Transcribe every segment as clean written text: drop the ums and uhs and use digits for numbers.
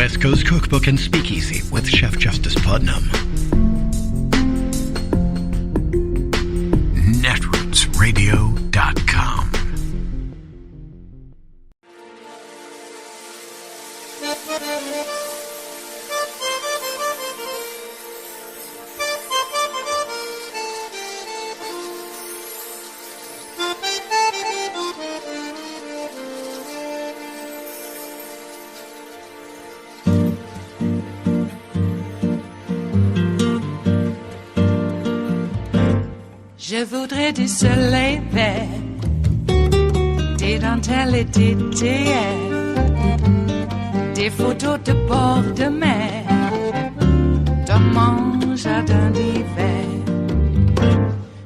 West Coast Cookbook and Speakeasy with Chef Justice Putnam. Netrootsradio.com. Je voudrais du soleil vert, des dentelles et des théières, des photos de bord de mer, dans mon jardin d'hiver.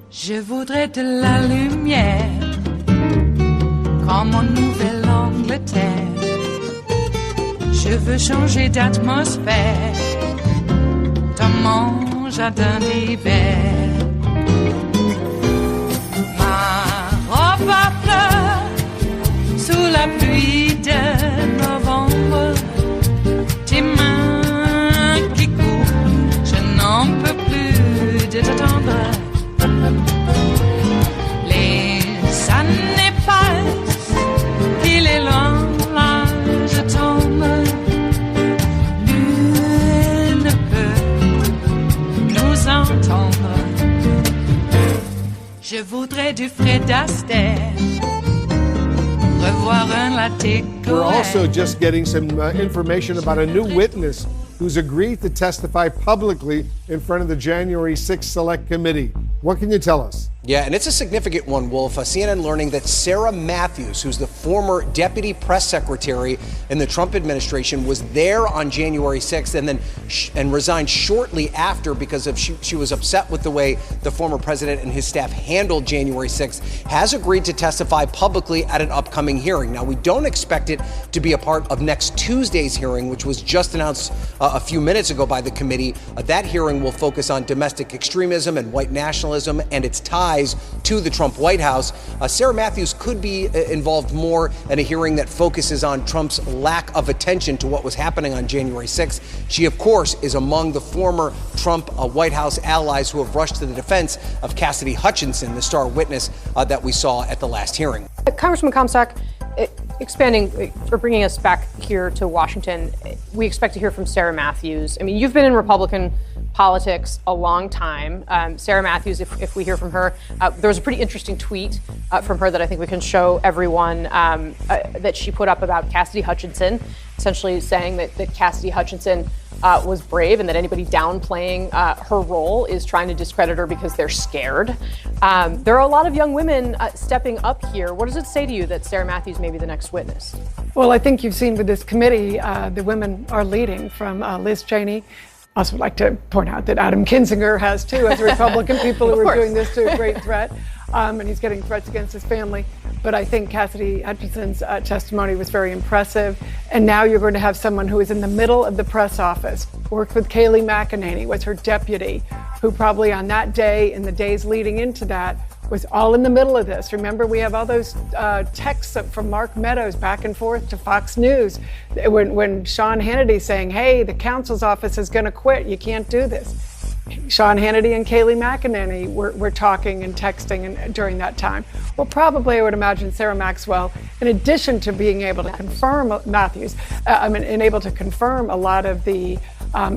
Je voudrais de la lumière, comme en Nouvelle-Angleterre. Je veux changer d'atmosphère, dans mon jardin d'hiver. Ma fleur sous la pluie de novembre, tes mains qui courent, je n'en peux plus de t'attendre. Les années passent, il est loin, là je tombe. Nul ne peut nous entendre. Je voudrais du Fred Astaire, revoir un latte. We're also just getting some information about a new witness who's agreed to testify publicly in front of the January 6th Select Committee. What can you tell us? Yeah, and it's a significant one, Wolf. CNN learning that Sarah Matthews, who's the former deputy press secretary in the Trump administration, was there on January 6th and then resigned shortly after because of she was upset with the way the former president and his staff handled January 6th, has agreed to testify publicly at an upcoming hearing. Now, we don't expect it to be a part of next Tuesday's hearing, which was just announced a few minutes ago by the committee. That hearing will focus on domestic extremism and white nationalism and its ties to the Trump White House. Sarah Matthews could be involved more in a hearing that focuses on Trump's lack of attention to what was happening on January 6th. She, of course, is among the former Trump White House allies who have rushed to the defense of Cassidy Hutchinson, the star witness that we saw at the last hearing. Congressman Comstock, expanding or bringing us back here to Washington, we expect to hear from Sarah Matthews. I mean, you've been in Republican politics a long time. Sarah Matthews, if we hear from her, there was a pretty interesting tweet from her that I think we can show everyone that she put up about Cassidy Hutchinson, essentially saying that Cassidy Hutchinson was brave and that anybody downplaying her role is trying to discredit her because they're scared. There are a lot of young women stepping up here. What does it say to you that Sarah Matthews may be the next witness? Well, I think you've seen with this committee, the women are leading from Liz Cheney. I also would like to point out that Adam Kinzinger has too, as a Republican, people who are doing this to a great threat, and he's getting threats against his family. But I think Cassidy Hutchinson's testimony was very impressive. And now you're going to have someone who is in the middle of the press office, worked with Kayleigh McEnany, was her deputy, who probably on that day, in the days leading into that, was all in the middle of this. Remember, we have all those texts from Mark Meadows back and forth to Fox News when Sean Hannity's saying, hey, the counsel's office is going to quit. You can't do this. Sean Hannity and Kayleigh McEnany were talking and texting during that time. Well, probably I would imagine Sarah Maxwell, in addition to being able to confirm able to confirm a lot of the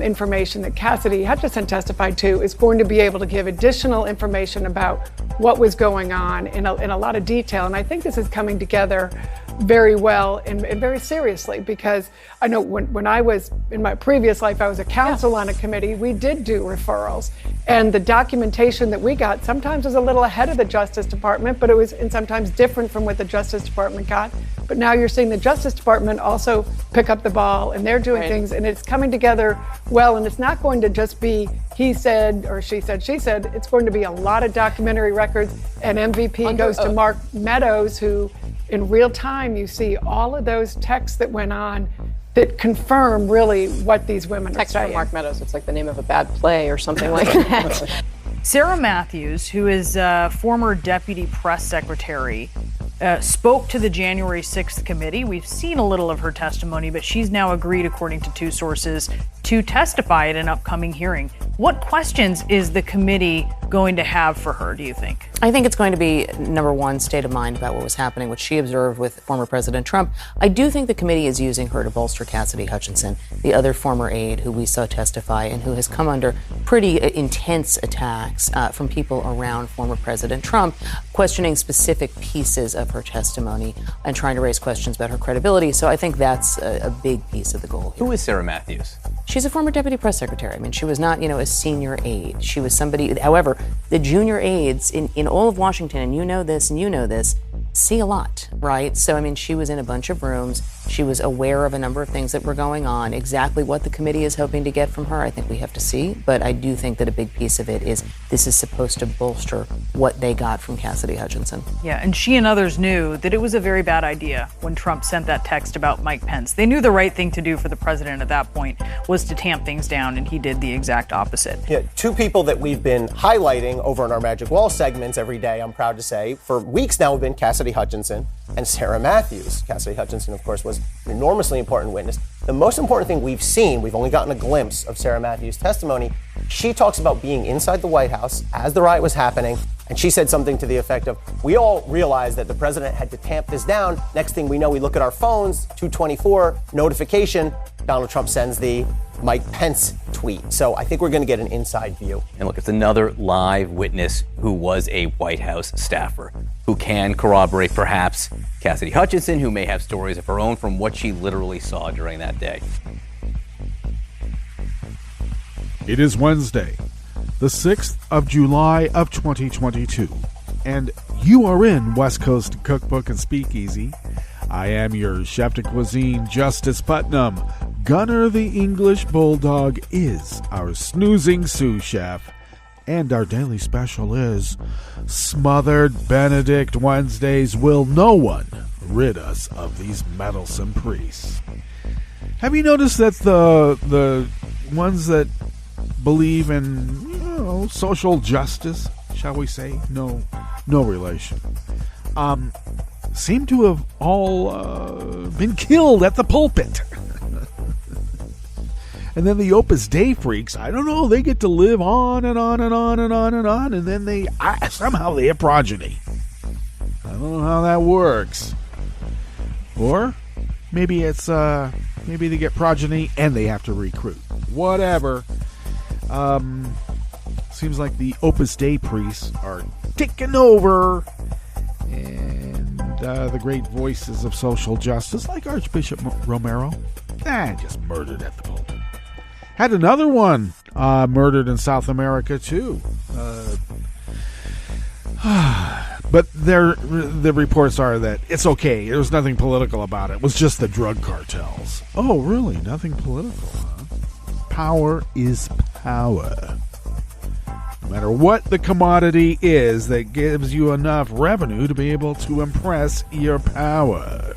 information that Cassidy Hutchinson testified to, is going to be able to give additional information about what was going on in a lot of detail. And I think this is coming together very well and very seriously, because I know when I was in my previous life, I was a counsel on a committee. We did do referrals, and the documentation that we got sometimes was a little ahead of the Justice Department, but it was and sometimes different from what the Justice Department got. But now you're seeing the Justice Department also pick up the ball, and they're doing things, and it's coming together well. And it's not going to just be he said or she said, she said. It's going to be a lot of documentary records, and MVP goes to Mark Meadows, who in real time you see all of those texts that went on that confirm really what these women are saying. Text from Mark Meadows, it's like the name of a bad play or something like that. Sarah Matthews, who is a former deputy press secretary, spoke to the January 6th committee. We've seen a little of her testimony, but she's now agreed, according to two sources, to testify at an upcoming hearing. What questions is the committee going to have for her, do you think? I think it's going to be, number one, state of mind about what was happening, what she observed with former President Trump. I do think the committee is using her to bolster Cassidy Hutchinson, the other former aide who we saw testify and who has come under pretty intense attacks from people around former President Trump, questioning specific pieces of her testimony and trying to raise questions about her credibility. So I think that's a big piece of the goal here. Who is Sarah Matthews? She's a former deputy press secretary. I mean, she was not, a senior aide. She was somebody, however, the junior aides in all of Washington, and you know this, see a lot, right? So, I mean, she was in a bunch of rooms. She was aware of a number of things that were going on. Exactly what the committee is hoping to get from her, I think we have to see. But I do think that a big piece of it is this is supposed to bolster what they got from Cassidy Hutchinson. Yeah, and she and others knew that it was a very bad idea when Trump sent that text about Mike Pence. They knew the right thing to do for the president at that point was to tamp things down, and he did the exact opposite. Yeah, two people that we've been highlighting over in our Magic Wall segments every day, I'm proud to say, for weeks now have been Cassidy Hutchinson and Sarah Matthews. Cassidy Hutchinson, of course, was an enormously important witness. The most important thing we've seen, we've only gotten a glimpse of Sarah Matthews' testimony. She talks about being inside the White House as the riot was happening, and she said something to the effect of, we all realized that the president had to tamp this down. Next thing we know, we look at our phones, 2:24, notification, Donald Trump sends the Mike Pence tweet. So I think we're going to get an inside view. And look, it's another live witness who was a White House staffer who can corroborate perhaps Cassidy Hutchinson, who may have stories of her own from what she literally saw during that day. It is Wednesday, the 6th of July of 2022, and you are in West Coast Cookbook and Speakeasy. I am your chef de cuisine, Justice Putnam. Gunner the English Bulldog is our snoozing sous chef, and our daily special is Smothered Benedict Wednesdays. Will no one rid us of these meddlesome priests? Have you noticed that the ones that believe in social justice, shall we say, no relation, seem to have all been killed at the pulpit? And then the Opus Dei freaks, I don't know, they get to live on and on and on and on and on, and then somehow they have progeny. I don't know how that works. Or maybe it's maybe they get progeny and they have to recruit. Whatever. Seems like the Opus Dei priests are taking over, and the great voices of social justice, like Archbishop Romero, just murdered at the pulpit. Had another one murdered in South America, too. But the reports are that it's okay. There was nothing political about it. It was just the drug cartels. Oh, really? Nothing political, huh? Power is power. No matter what the commodity is that gives you enough revenue to be able to impress your power.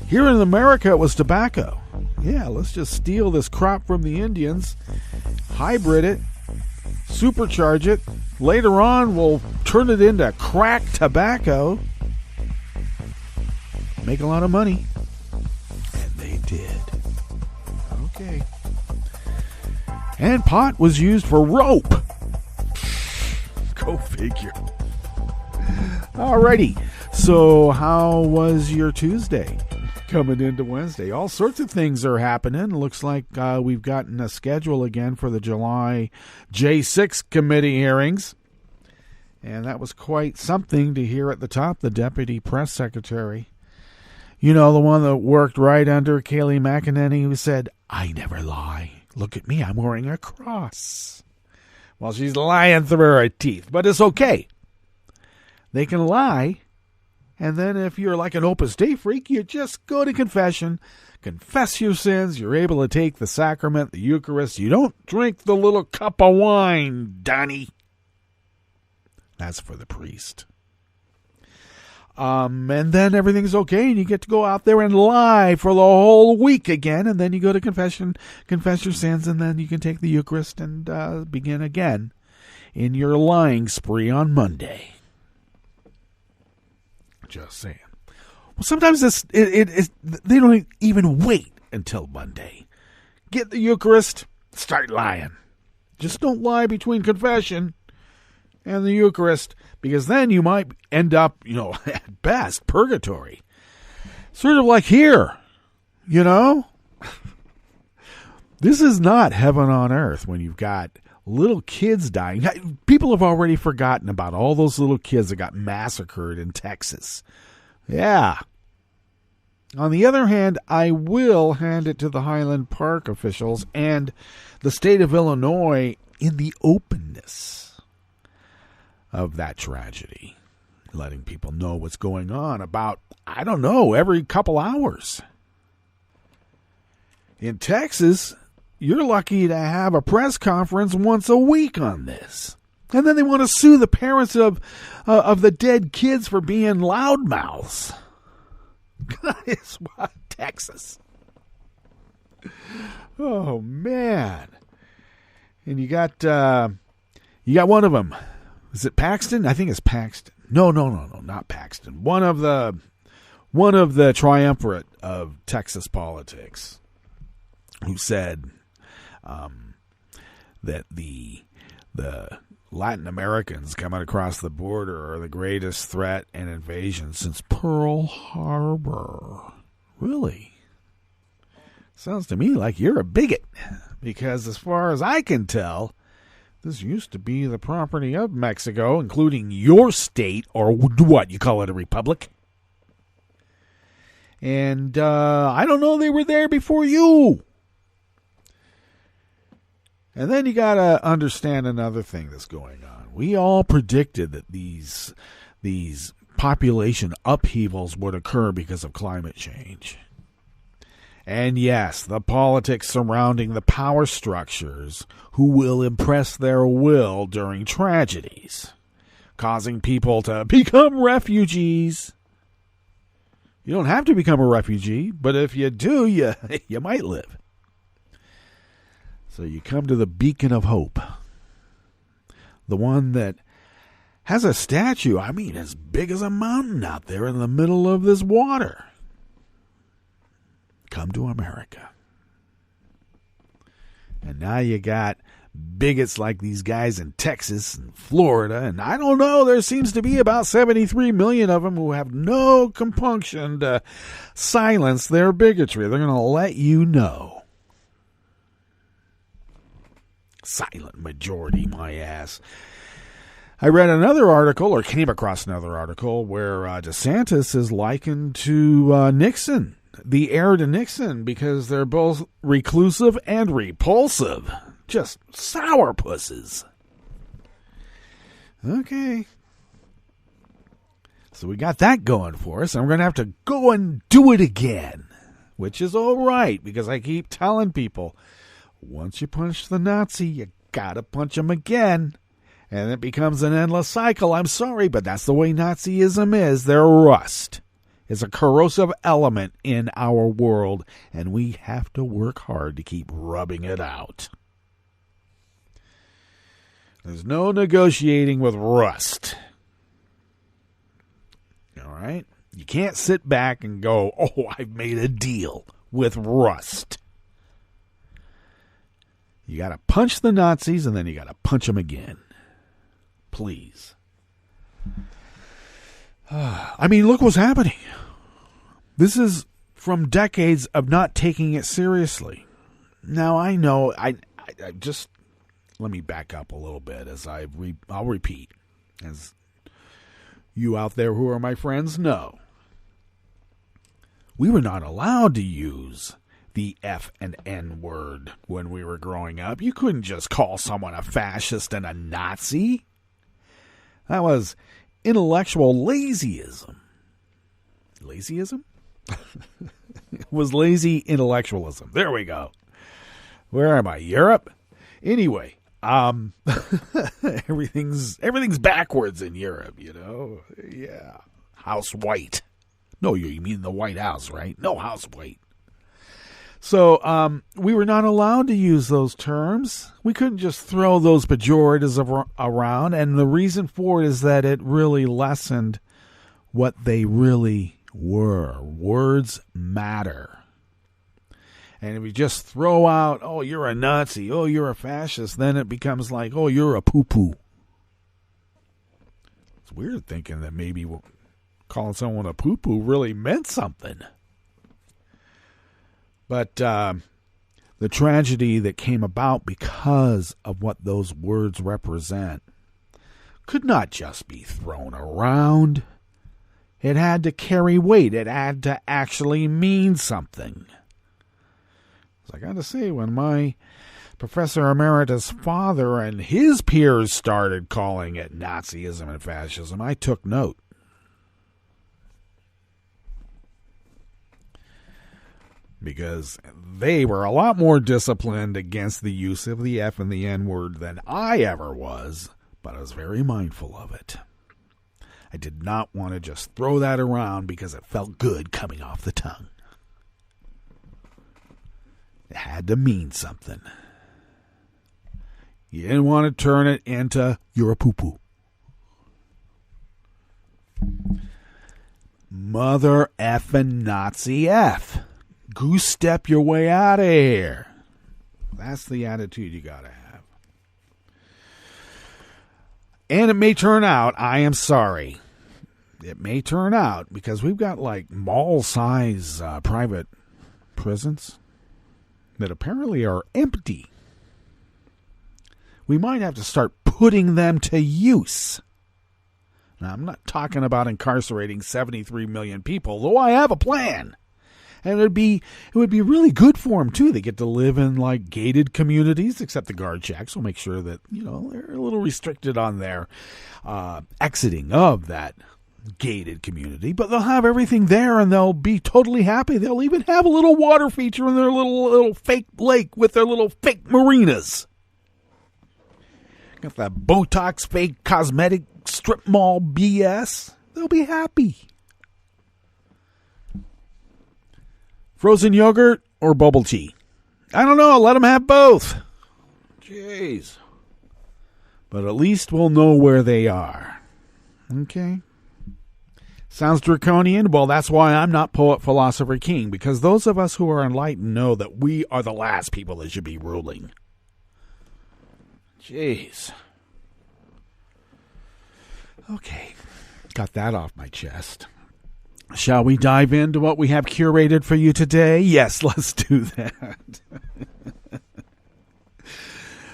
Here in America, it was tobacco. Yeah, let's just steal this crop from the Indians, hybrid it, supercharge it. Later on, we'll turn it into crack tobacco. Make a lot of money. And they did. Okay. And pot was used for rope. Go figure. Alrighty. So how was your Tuesday? Coming into Wednesday, all sorts of things are happening. Looks like we've gotten a schedule again for the July J6 committee hearings, and that was quite something to hear at the top. The deputy press secretary, the one that worked right under Kayleigh McEnany, who said, "I never lie. Look at me, I'm wearing a cross." Well, she's lying through her teeth, but it's okay. They can lie. And then if you're like an Opus Dei freak, you just go to confession, confess your sins. You're able to take the sacrament, the Eucharist. You don't drink the little cup of wine, Donnie. That's for the priest. And then everything's okay, and you get to go out there and lie for the whole week again. And then you go to confession, confess your sins, and then you can take the Eucharist and begin again in your lying spree on Monday. Just saying. Well, sometimes they don't even wait until Monday. Get the Eucharist, start lying. Just don't lie between confession and the Eucharist, because then you might end up, at best, purgatory. Sort of like here, This is not heaven on earth when you've got little kids dying. People have already forgotten about all those little kids that got massacred in Texas. Yeah. On the other hand, I will hand it to the Highland Park officials and the state of Illinois in the openness of that tragedy, letting people know what's going on about, every couple hours. In Texas, you're lucky to have a press conference once a week on this. And then they want to sue the parents of the dead kids for being loudmouths. God, it's Texas. Oh, man. And you got one of them. Is it Paxton? I think it's Paxton. No, not Paxton. One of the triumvirate of Texas politics, who said that the Latin Americans coming across the border are the greatest threat and invasion since Pearl Harbor. Really? Sounds to me like you're a bigot, because as far as I can tell, this used to be the property of Mexico, including your state, or what, you call it a republic? And I don't know, they were there before you. And then you got to understand another thing that's going on. We all predicted that these population upheavals would occur because of climate change. And yes, the politics surrounding the power structures who will impress their will during tragedies, causing people to become refugees. You don't have to become a refugee, but if you do, you might live. So you come to the beacon of hope, the one that has a statue, as big as a mountain out there in the middle of this water. Come to America. And now you got bigots like these guys in Texas and Florida, and I don't know, there seems to be about 73 million of them who have no compunction to silence their bigotry. They're going to let you know. Silent majority, my ass. I read another article, or came across another article, where DeSantis is likened to Nixon, the heir to Nixon, because they're both reclusive and repulsive. Just sourpusses. Okay. So we got that going for us, and we're going to have to go and do it again, which is all right, because I keep telling people, once you punch the Nazi, you got to punch him again. And it becomes an endless cycle. I'm sorry, but that's the way Nazism is. They're rust. It's a corrosive element in our world, and we have to work hard to keep rubbing it out. There's no negotiating with rust. All right? You can't sit back and go, oh, I've made a deal with rust. You got to punch the Nazis, and then you got to punch them again. Please. Look what's happening. This is from decades of not taking it seriously. Now, I know, I just, let me back up a little bit as I'll repeat, as you out there who are my friends know. We were not allowed to use the F and N word when we were growing up. You couldn't just call someone a fascist and a Nazi. That was intellectual lazyism. Lazyism? It was lazy intellectualism. There we go. Where am I? Europe? Anyway, everything's backwards in Europe, Yeah. House White. No, you mean the White House, right? No, House White. So we were not allowed to use those terms. We couldn't just throw those pejoratives around, and the reason for it is that it really lessened what they really were. Words matter. And if you just throw out, oh, you're a Nazi, oh, you're a fascist, then it becomes like, oh, you're a poo-poo. It's weird thinking that maybe calling someone a poo-poo really meant something. But the tragedy that came about because of what those words represent could not just be thrown around. It had to carry weight. It had to actually mean something. I got to say, when my Professor Emeritus' father and his peers started calling it Nazism and fascism, I took note. Because they were a lot more disciplined against the use of the F and the N word than I ever was, but I was very mindful of it. I did not want to just throw that around because it felt good coming off the tongue. It had to mean something. You didn't want to turn it into, you're a poo-poo. Mother effing Nazi F. Goose step your way out of here. That's the attitude you got to have. And it may turn out, I am sorry, it may turn out, because we've got like mall-size private prisons that apparently are empty. We might have to start putting them to use. Now, I'm not talking about incarcerating 73 million people, though I have a plan. And it would be really good for them, too. They get to live in, like, gated communities, except the guard checks will make sure that, they're a little restricted on their exiting of that gated community. But they'll have everything there, and they'll be totally happy. They'll even have a little water feature in their little fake lake with their little fake marinas. Got that Botox fake cosmetic strip mall BS. They'll be happy. Frozen yogurt or bubble tea? I don't know. Let them have both. Jeez. But at least we'll know where they are. Okay? Sounds draconian? Well, that's why I'm not poet, philosopher, king. Because those of us who are enlightened know that we are the last people that should be ruling. Jeez. Okay. Got that off my chest. Shall we dive into what we have curated for you today? Yes, let's do that.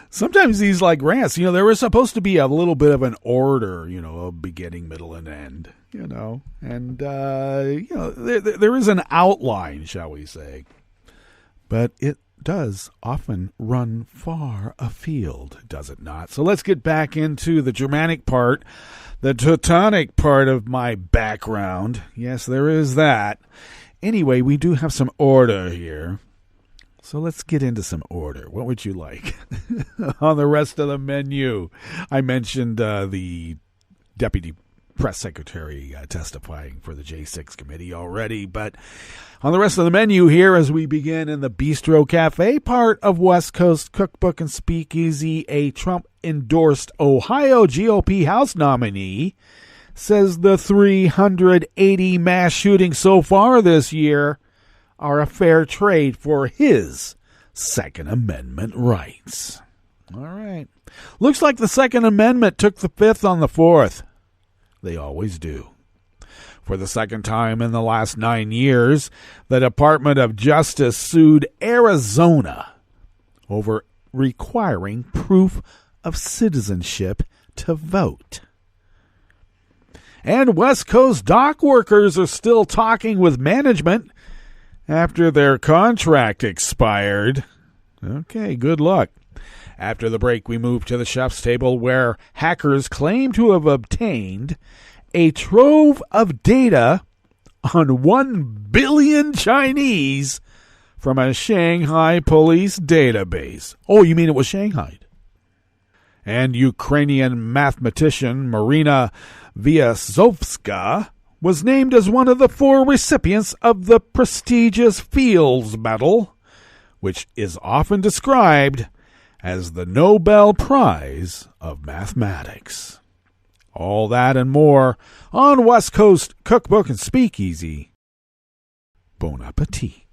Sometimes these rants, there was supposed to be a little bit of an order, a beginning, middle, and end, and, there is an outline, shall we say, but it does often run far afield, does it not? So let's get back into the Germanic part, the Teutonic part of my background. Yes, there is that. Anyway, we do have some order here. So let's get into some order. What would you like on the rest of the menu? I mentioned the Deputy Press Secretary testifying for the J6 committee already, but on the rest of the menu here, as we begin in the Bistro Cafe part of West Coast Cookbook and Speakeasy, a Trump-endorsed Ohio GOP House nominee says the 380 mass shootings so far this year are a fair trade for his Second Amendment rights. All right. Looks like the Second Amendment took the fifth on the fourth. They always do. For the second time in the last 9 years, the Department of Justice sued Arizona over requiring proof of citizenship to vote. And West Coast dock workers are still talking with management after their contract expired. Okay, good luck. After the break, we move to the chef's table where hackers claim to have obtained a trove of data on 1 billion Chinese from a Shanghai police database. Oh, you mean it was Shanghai? And Ukrainian mathematician Maryna Viazovska was named as one of the 4 recipients of the prestigious Fields Medal, which is often described as the Nobel Prize of Mathematics. All that and more on West Coast Cookbook and Speakeasy. Bon appetit.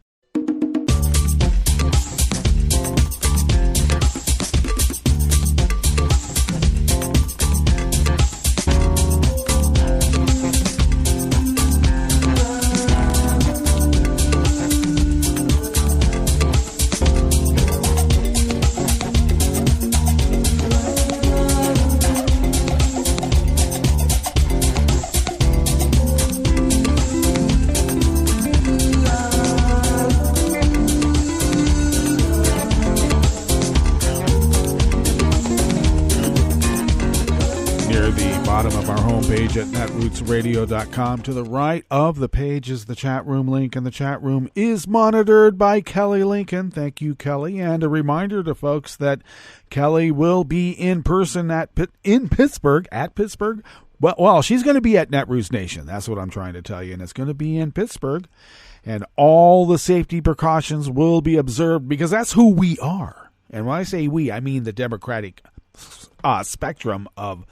At netrootsradio.com. To the right of the page is the chat room link, and the chat room is monitored by Kelly Lincoln. Thank you, Kelly. And a reminder to folks that Kelly will be in person in Pittsburgh. Well, she's going to be at Netroots Nation. That's what I'm trying to tell you, and it's going to be in Pittsburgh. And all the safety precautions will be observed because that's who we are. And when I say we, I mean the Democratic spectrum of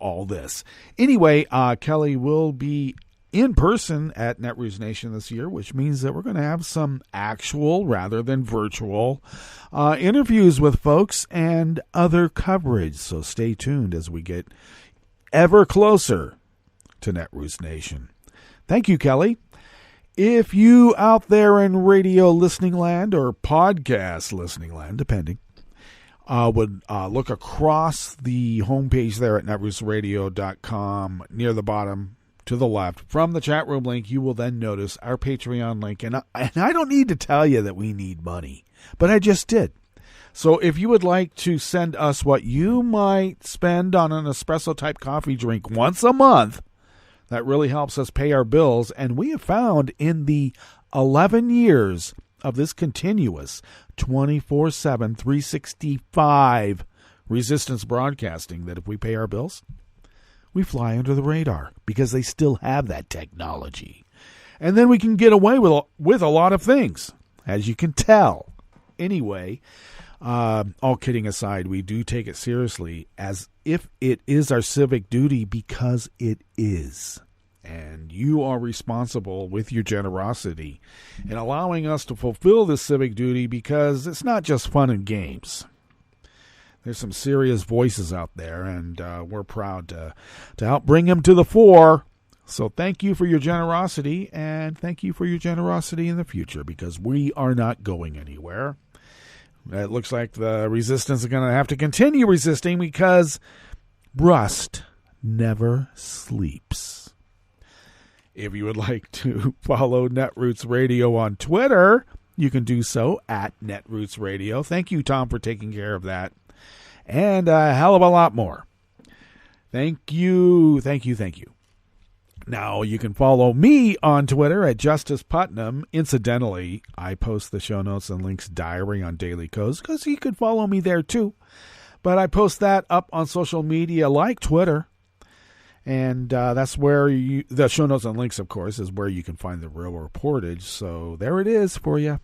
all this. Anyway, Kelly will be in person at Netroots Nation this year, which means that we're going to have some actual rather than virtual interviews with folks and other coverage. So stay tuned as we get ever closer to Netroots Nation. Thank you, Kelly. If you out there in radio listening land or podcast listening land, depending, would look across the homepage there at netrootsradio.com near the bottom to the left. From the chat room link, you will then notice our Patreon link. And I don't need to tell you that we need money, but I just did. So if you would like to send us what you might spend on an espresso-type coffee drink once a month, that really helps us pay our bills. And we have found in the 11 years of this continuous 24/7, 365 resistance broadcasting that if we pay our bills, we fly under the radar because they still have that technology. And then we can get away with a lot of things, as you can tell. Anyway, all kidding aside, we do take it seriously as if it is our civic duty because it is. And you are responsible with your generosity in allowing us to fulfill this civic duty because it's not just fun and games. There's some serious voices out there, and we're proud to help bring them to the fore. So thank you for your generosity, and thank you for your generosity in the future because we are not going anywhere. It looks like the resistance is going to have to continue resisting because rust never sleeps. If you would like to follow Netroots Radio on Twitter, you can do so at Netroots Radio. Thank you, Tom, for taking care of that. And a hell of a lot more. Thank you. Now, you can follow me on Twitter at Justice Putnam. Incidentally, I post the show notes and links diary on Daily Coast because you could follow me there too. But I post that up on social media like Twitter. And that's where the show notes and links, of course, is where you can find the real reportage. So there it is for you.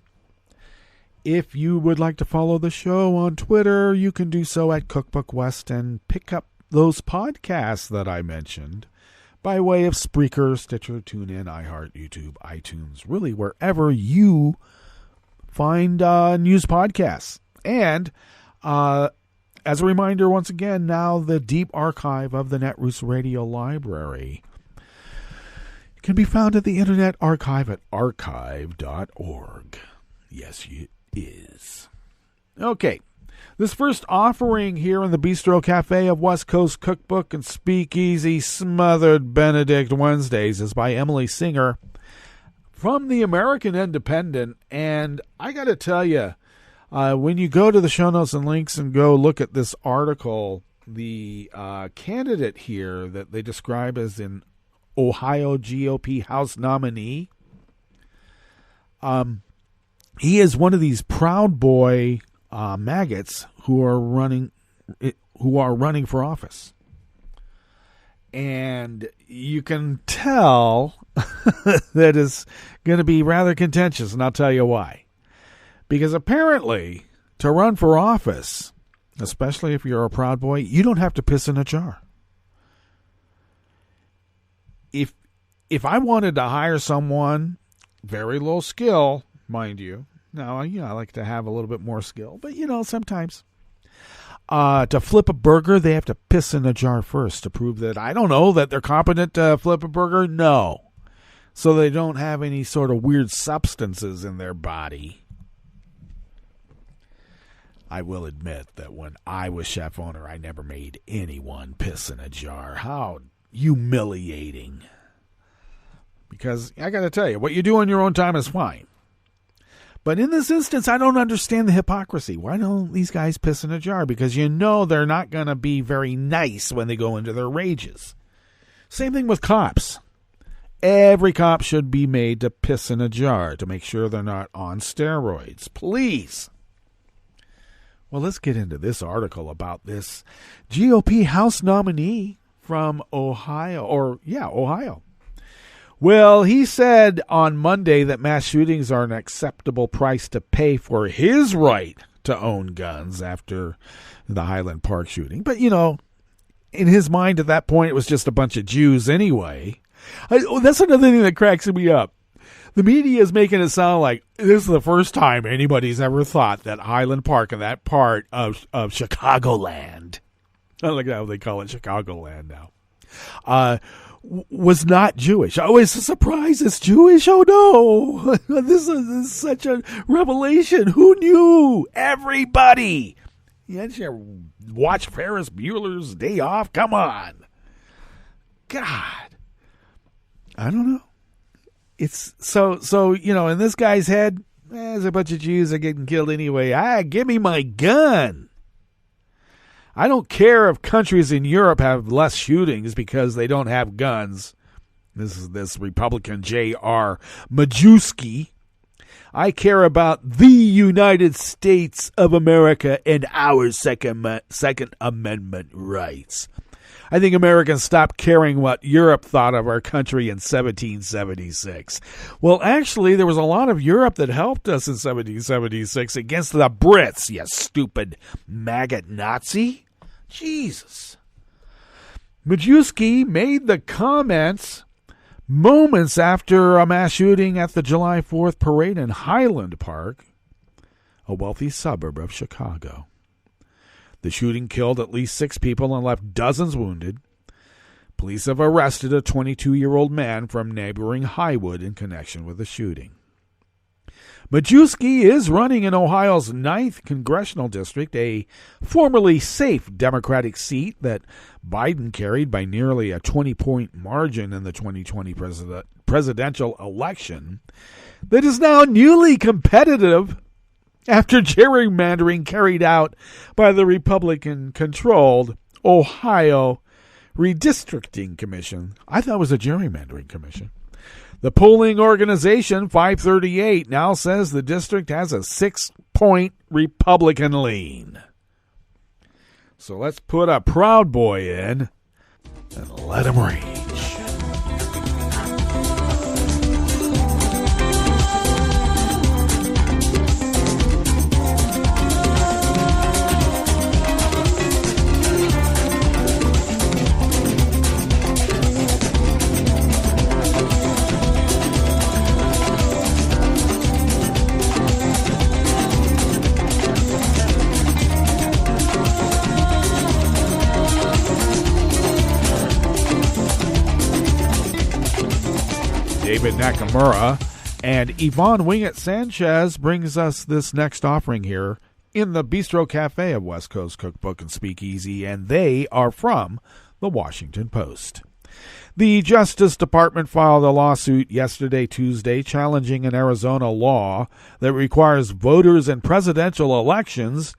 If you would like to follow the show on Twitter, you can do so at Cookbook West and pick up those podcasts that I mentioned by way of Spreaker, Stitcher, TuneIn, iHeart, YouTube, iTunes, really wherever you find news podcasts. And as a reminder, once again, now the deep archive of the Netroots Radio Library can be found at the Internet Archive at archive.org. Yes, it is. Okay, this first offering here in the Bistro Cafe of West Coast Cookbook and Speakeasy Smothered Benedict Wednesdays is by Emily Singer from the American Independent. And I got to tell you, when you go to the show notes and links and go look at this article, the candidate here that they describe as an Ohio GOP House nominee, he is one of these Proud Boy maggots who are running for office. And you can tell that it's going to be rather contentious, and I'll tell you why. Because apparently, to run for office, especially if you're a Proud Boy, you don't have to piss in a jar. if I wanted to hire someone, very low skill, mind you. Now, I like to have a little bit more skill, but sometimes to flip a burger, they have to piss in a jar first to prove that, I don't know, that they're competent to flip a burger. No. So they don't have any sort of weird substances in their body. I will admit that when I was chef owner, I never made anyone piss in a jar. How humiliating. Because I got to tell you, what you do on your own time is fine. But in this instance, I don't understand the hypocrisy. Why don't these guys piss in a jar? Because they're not going to be very nice when they go into their rages. Same thing with cops. Every cop should be made to piss in a jar to make sure they're not on steroids. Please. Well, let's get into this article about this GOP House nominee from Ohio. Ohio. Well, he said on Monday that mass shootings are an acceptable price to pay for his right to own guns after the Highland Park shooting. But, in his mind at that point, it was just a bunch of Jews anyway. That's another thing that cracks me up. The media is making it sound like this is the first time anybody's ever thought that Highland Park and that part of Chicagoland, I like how they call it Chicagoland now, was not Jewish. Oh, it's a surprise. It's Jewish. Oh, no. This is such a revelation. Who knew? Everybody. You watch Ferris Bueller's Day Off. Come on. God. I don't know. It's so in this guy's head, there's a bunch of Jews that are getting killed anyway. Give me my gun. I don't care if countries in Europe have less shootings because they don't have guns. This is this Republican J.R. Majewski. I care about the United States of America and our Second Amendment rights. I think Americans stopped caring what Europe thought of our country in 1776. Well, actually, there was a lot of Europe that helped us in 1776 against the Brits, you stupid maggot Nazi. Jesus. Majewski made the comments moments after a mass shooting at the July 4th parade in Highland Park, a wealthy suburb of Chicago. The shooting killed at least 6 people and left dozens wounded. Police have arrested a 22-year-old man from neighboring Highwood in connection with the shooting. Majewski is running in Ohio's 9th congressional district, a formerly safe Democratic seat that Biden carried by nearly a 20-point margin in the 2020 presidential election that is now newly competitive after gerrymandering carried out by the Republican-controlled Ohio Redistricting Commission. I thought it was a gerrymandering commission. The polling organization, 538, now says the district has a 6-point Republican lean. So let's put a Proud Boy in and let him rage. David Nakamura and Yvonne Wingett Sanchez brings us this next offering here in the Bistro Cafe of West Coast Cookbook and Speakeasy, and they are from the Washington Post. The Justice Department filed a lawsuit yesterday, Tuesday, challenging an Arizona law that requires voters in presidential elections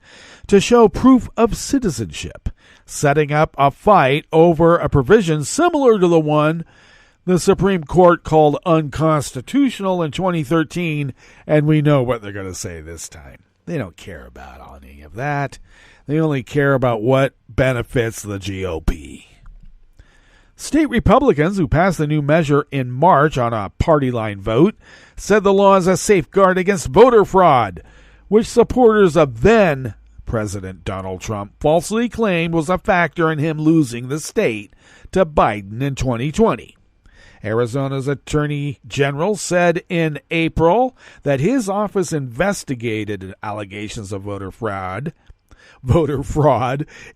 to show proof of citizenship, setting up a fight over a provision similar to the one the Supreme Court called unconstitutional in 2013, and we know what they're going to say this time. They don't care about any of that. They only care about what benefits the GOP. State Republicans who passed the new measure in March on a party line vote said the law is a safeguard against voter fraud, which supporters of then President Donald Trump falsely claimed was a factor in him losing the state to Biden in 2020. Arizona's Attorney General said in April that his office investigated allegations of voter fraud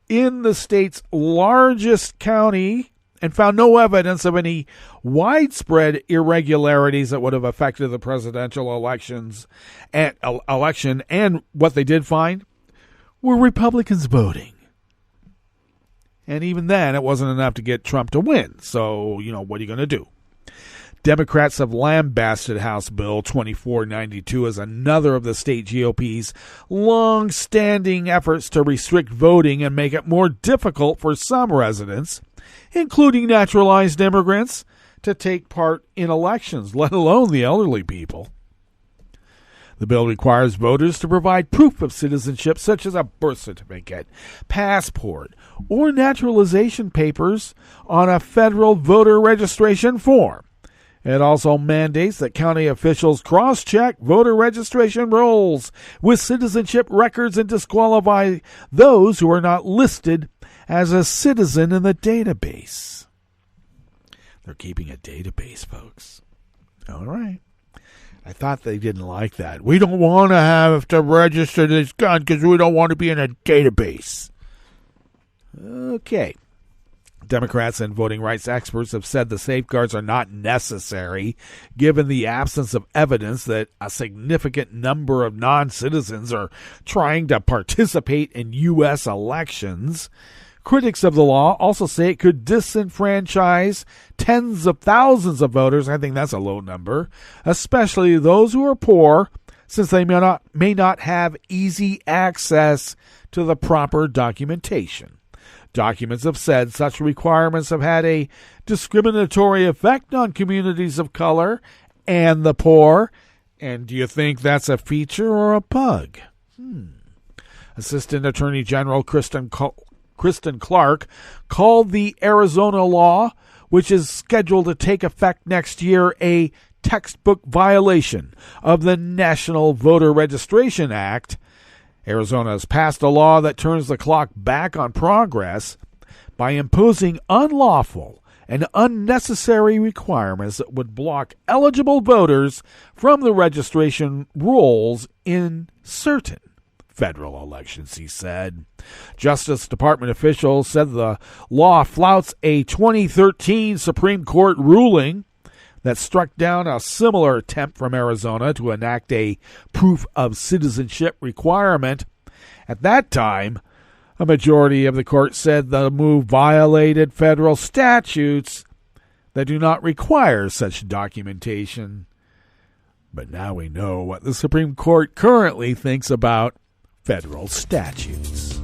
in the state's largest county and found no evidence of any widespread irregularities that would have affected the presidential election. And what they did find were Republicans voting. And even then, it wasn't enough to get Trump to win. So, what are you going to do? Democrats have lambasted House Bill 2492 as another of the state GOP's long-standing efforts to restrict voting and make it more difficult for some residents, including naturalized immigrants, to take part in elections, let alone the elderly people. The bill requires voters to provide proof of citizenship, such as a birth certificate, passport, or naturalization papers on a federal voter registration form. It also mandates that county officials cross-check voter registration rolls with citizenship records and disqualify those who are not listed as a citizen in the database. They're keeping a database, folks. All right. I thought they didn't like that. We don't want to have to register this gun because we don't want to be in a database. Okay. Democrats and voting rights experts have said the safeguards are not necessary, given the absence of evidence that a significant number of non-citizens are trying to participate in U.S. elections. Critics of the law also say it could disenfranchise tens of thousands of voters. I think that's a low number, especially those who are poor, since they may not have easy access to the proper documentation. Documents have said such requirements have had a discriminatory effect on communities of color and the poor. And do you think that's a feature or a bug? Assistant Attorney General Kristen Clark called the Arizona law, which is scheduled to take effect next year, a textbook violation of the National Voter Registration Act. Arizona has passed a law that turns the clock back on progress by imposing unlawful and unnecessary requirements that would block eligible voters from the registration rolls in certain federal elections, he said. Justice Department officials said the law flouts a 2013 Supreme Court ruling that struck down a similar attempt from Arizona to enact a proof of citizenship requirement. At that time, a majority of the court said the move violated federal statutes that do not require such documentation. But now we know what the Supreme Court currently thinks about federal statutes.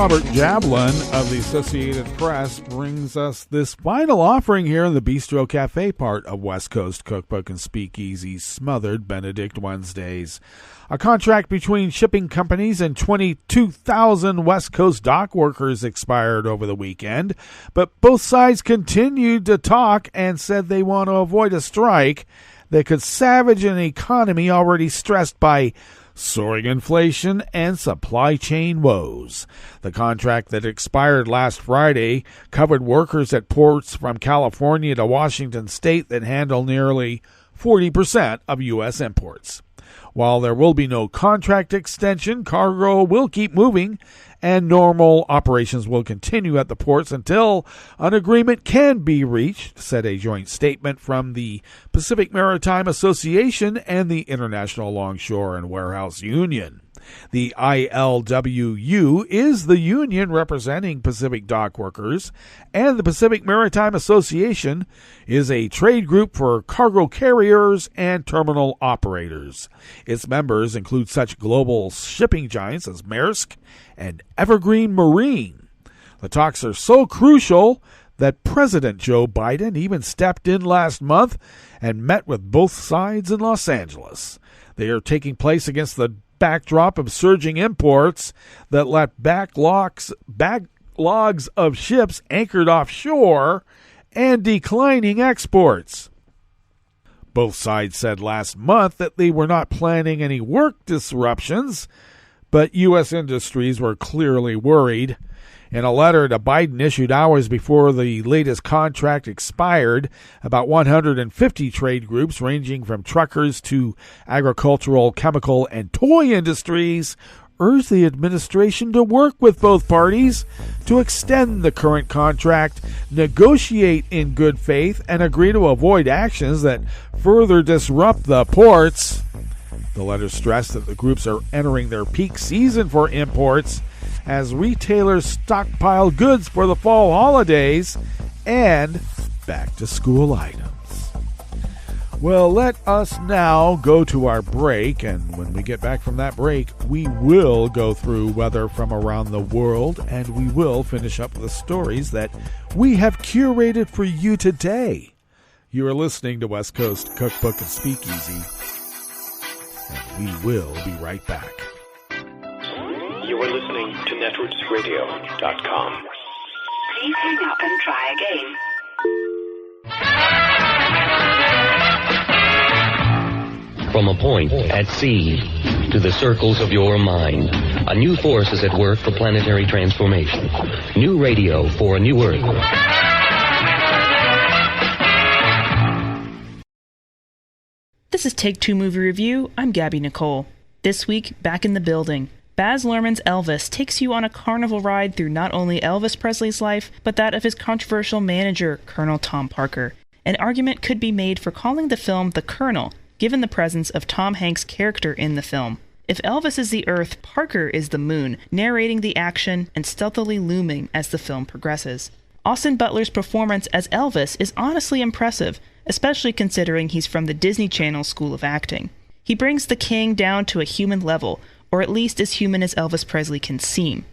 Robert Jablin of the Associated Press brings us this final offering here in the Bistro Cafe part of West Coast Cookbook and Speakeasy Smothered Benedict Wednesdays. A contract between shipping companies and 22,000 West Coast dock workers expired over the weekend, but both sides continued to talk and said they want to avoid a strike that could savage an economy already stressed by soaring inflation and supply chain woes. The contract that expired last Friday covered workers at ports from California to Washington state that handle nearly 40% of U.S. imports. While there will be no contract extension, cargo will keep moving, and normal operations will continue at the ports until an agreement can be reached, said a joint statement from the Pacific Maritime Association and the International Longshore and Warehouse Union. The ILWU is the union representing Pacific dock workers, and the Pacific Maritime Association is a trade group for cargo carriers and terminal operators. Its members include such global shipping giants as Maersk and Evergreen Marine. The talks are so crucial that President Joe Biden even stepped in last month and met with both sides in Los Angeles. They are taking place against the backdrop of surging imports that left backlogs of ships anchored offshore and declining exports. Both sides said last month that they were not planning any work disruptions, but U.S. industries were clearly worried. In a letter to Biden issued hours before the latest contract expired, about 150 trade groups ranging from truckers to agricultural, chemical, and toy industries urged the administration to work with both parties to extend the current contract, negotiate in good faith, and agree to avoid actions that further disrupt the ports. The letter stressed that the groups are entering their peak season for imports as retailers stockpile goods for the fall holidays and back-to-school items. Well, let us now go to our break, and when we get back from that break, we will go through weather from around the world, and we will finish up with the stories that we have curated for you today. You are listening to West Coast Cookbook and Speakeasy, and we will be right back. You are listening to netrootsradio.com. Please hang up and try again. From a point at sea to the circles of your mind, a new force is at work for planetary transformation. New radio for a new Earth. This is Take Two Movie Review. I'm Gabby Nicole. This week, back in the building. Baz Luhrmann's Elvis takes you on a carnival ride through not only Elvis Presley's life, but that of his controversial manager, Colonel Tom Parker. An argument could be made for calling the film The Colonel, given the presence of Tom Hanks' character in the film. If Elvis is the Earth, Parker is the Moon, narrating the action and stealthily looming as the film progresses. Austin Butler's performance as Elvis is honestly impressive, especially considering he's from the Disney Channel School of Acting. He brings the king down to a human level, or at least as human as Elvis Presley can seem.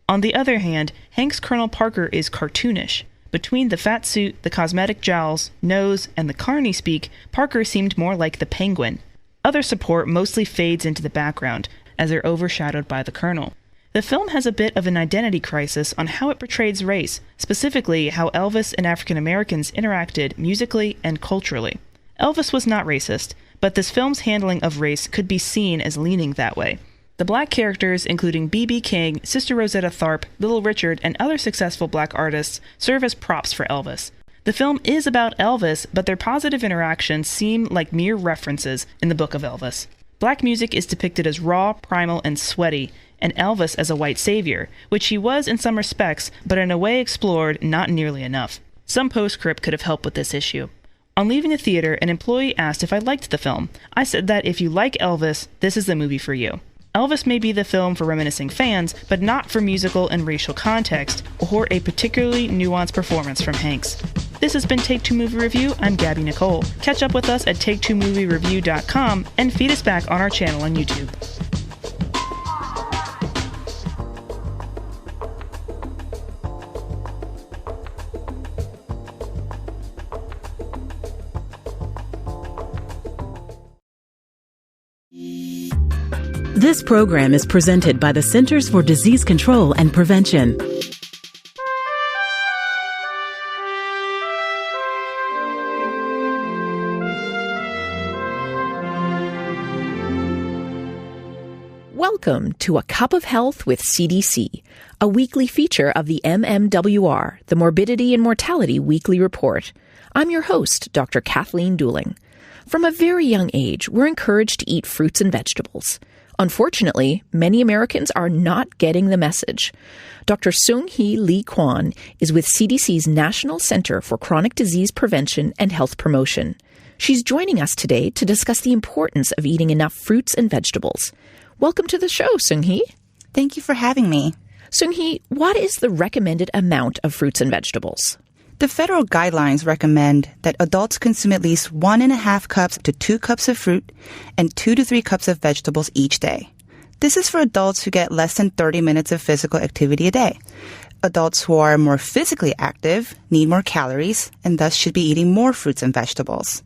On the other hand, Hank's Colonel Parker is cartoonish. Between the fat suit, the cosmetic jowls, nose, and the carny speak, Parker seemed more like the Penguin. Other support mostly fades into the background, as they're overshadowed by the Colonel. The film has a bit of an identity crisis on how it portrays race, specifically how Elvis and African Americans interacted musically and culturally. Elvis was not racist, but this film's handling of race could be seen as leaning that way. The black characters, including B.B. King, Sister Rosetta Tharpe, Little Richard, and other successful black artists, serve as props for Elvis. The film is about Elvis, but their positive interactions seem like mere references in the Book of Elvis. Black music is depicted as raw, primal, and sweaty, and Elvis as a white savior, which he was in some respects, but in a way explored not nearly enough. Some postscript could have helped with this issue. On leaving the theater, an employee asked if I liked the film. I said that if you like Elvis, this is the movie for you. Elvis may be the film for reminiscing fans, but not for musical and racial context, or a particularly nuanced performance from Hanks. This has been Take Two Movie Review. I'm Gabby Nicole. Catch up with us at TakeTwoMovieReview.com and feed us back on our channel on YouTube. This program is presented by the Centers for Disease Control and Prevention. Welcome to A Cup of Health with CDC, a weekly feature of the MMWR, the Morbidity and Mortality Weekly Report. I'm your host, Dr. Kathleen Dooling. From a very young age, we're encouraged to eat fruits and vegetables. Unfortunately, many Americans are not getting the message. Dr. Seung-hee Lee Kwon is with CDC's National Center for Chronic Disease Prevention and Health Promotion. She's joining us today to discuss the importance of eating enough fruits and vegetables. Welcome to the show, Seung-hee. Thank you for having me. Seung-hee, what is the recommended amount of fruits and vegetables? The federal guidelines recommend that adults consume at least 1.5 cups to 2 cups of fruit and 2 to 3 cups of vegetables each day. This is for adults who get less than 30 minutes of physical activity a day. Adults who are more physically active need more calories and thus should be eating more fruits and vegetables.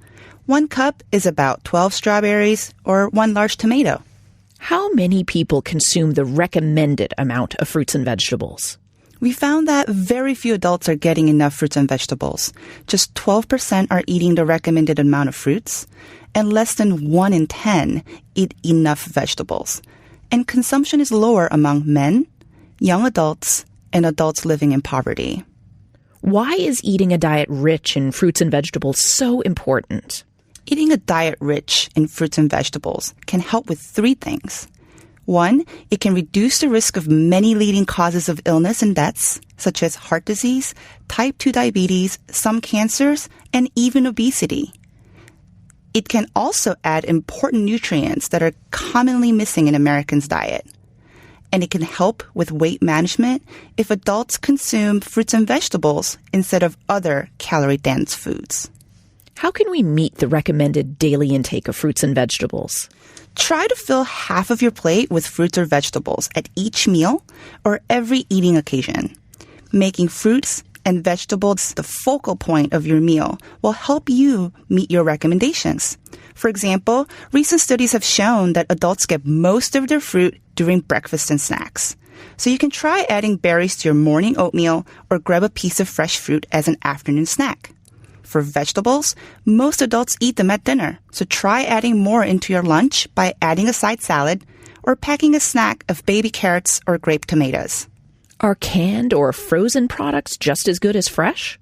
1 cup is about 12 strawberries or 1 large tomato. How many people consume the recommended amount of fruits and vegetables? We found that very few adults are getting enough fruits and vegetables. Just 12% are eating the recommended amount of fruits, and less than 1 in 10 eat enough vegetables. And consumption is lower among men, young adults, and adults living in poverty. Why is eating a diet rich in fruits and vegetables so important? Eating a diet rich in fruits and vegetables can help with 3 things. 1, it can reduce the risk of many leading causes of illness and deaths, such as heart disease, type 2 diabetes, some cancers, and even obesity. It can also add important nutrients that are commonly missing in Americans' diet. And it can help with weight management if adults consume fruits and vegetables instead of other calorie-dense foods. How can we meet the recommended daily intake of fruits and vegetables? Try to fill half of your plate with fruits or vegetables at each meal or every eating occasion. Making fruits and vegetables the focal point of your meal will help you meet your recommendations. For example, recent studies have shown that adults get most of their fruit during breakfast and snacks. So you can try adding berries to your morning oatmeal or grab a piece of fresh fruit as an afternoon snack. For vegetables, most adults eat them at dinner, so try adding more into your lunch by adding a side salad or packing a snack of baby carrots or grape tomatoes. Are canned or frozen products just as good as fresh?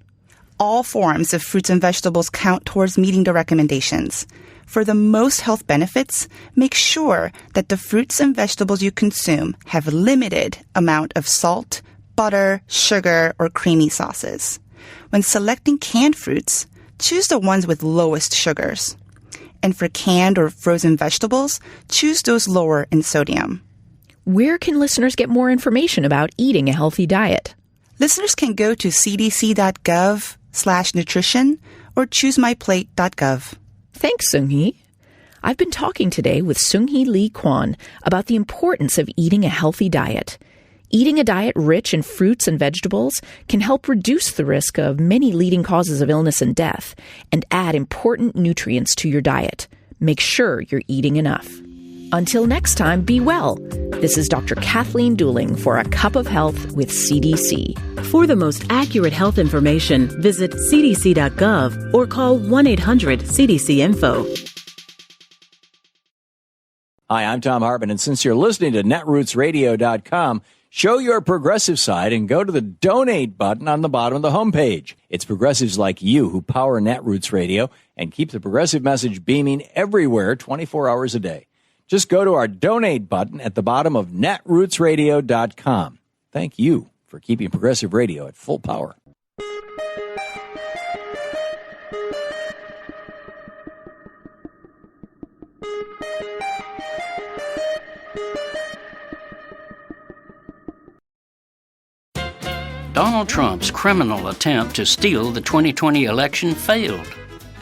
All forms of fruits and vegetables count towards meeting the recommendations. For the most health benefits, make sure that the fruits and vegetables you consume have a limited amount of salt, butter, sugar, or creamy sauces. When selecting canned fruits, choose the ones with lowest sugars. And for canned or frozen vegetables, choose those lower in sodium. Where can listeners get more information about eating a healthy diet? Listeners can go to cdc.gov/nutrition or choosemyplate.gov. Thanks, Seung-hee. I've been talking today with Seung-hee Lee Kwon about the importance of eating a healthy diet. Eating a diet rich in fruits and vegetables can help reduce the risk of many leading causes of illness and death and add important nutrients to your diet. Make sure you're eating enough. Until next time, be well. This is Dr. Kathleen Dooling for A Cup of Health with CDC. For the most accurate health information, visit cdc.gov or call 1-800-CDC-INFO. Hi, I'm Tom Hartman, and since you're listening to netrootsradio.com, show your progressive side and go to the donate button on the bottom of the homepage. It's progressives like you who power Netroots Radio and keep the progressive message beaming everywhere 24 hours a day. Just go to our donate button at the bottom of netrootsradio.com. Thank you for keeping progressive radio at full power. Donald Trump's criminal attempt to steal the 2020 election failed.